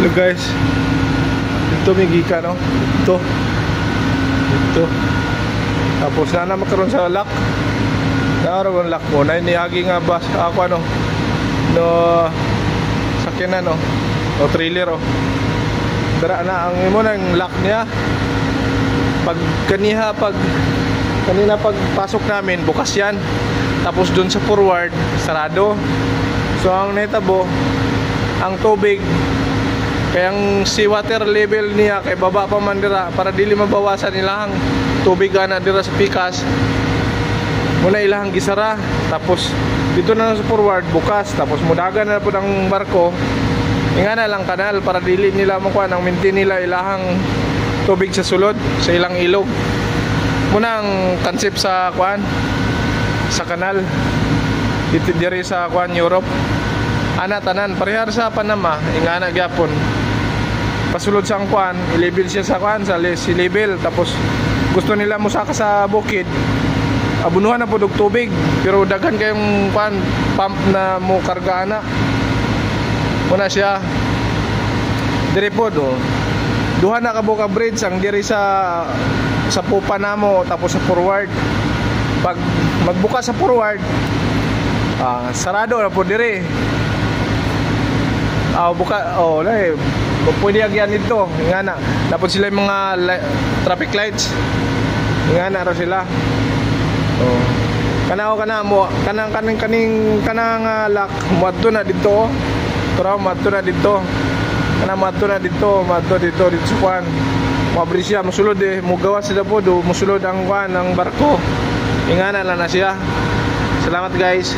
Hello guys, dito may gika no, dito tapos na makaroon sa lock, naroon lock mo na iniagi nga bus ako ano no sakyanan no o trailer o dara na ang imo nang lock niya pag kanina pagpasok namin bukas yan, tapos dun sa forward sarado. So ang netabo ang tubig kayang seawater level niya kay baba pa man dira para dili mabawasan ilahang tubig ana dira sa pikas muna ilahang gisara, tapos dito na sa forward bukas, tapos mudagan na po ng barko ingana lang kanal para dili nila makuha nang maintain nila ilahang tubig sa sulod sa ilang ilog. Muna ang concept sa kuan sa kanal dito diri sa kuan Europe ana tanan parehar sa Panama ingana gyapon pasulod sa ang kuan i-level siya sa kuan sa sea level, tapos gusto nila musaka sa bukid abunuhan na pud og tubig pero daghan kayong kuan pump na mo karga ana muna siya diri pod duha na kabuka bridge ang diri sa pupa namo tapos sa forward pag magbuka sa forward sarado na po diri buka pwede agyan dito ingana dapat sila yung mga traffic lights ingana ro sila kanang lock muadto na dito pero muadto na dito dito sa kuan mabri siya musulod mugawa sila po musulod ang kuan ng barko ingana lang na siya. Salamat guys.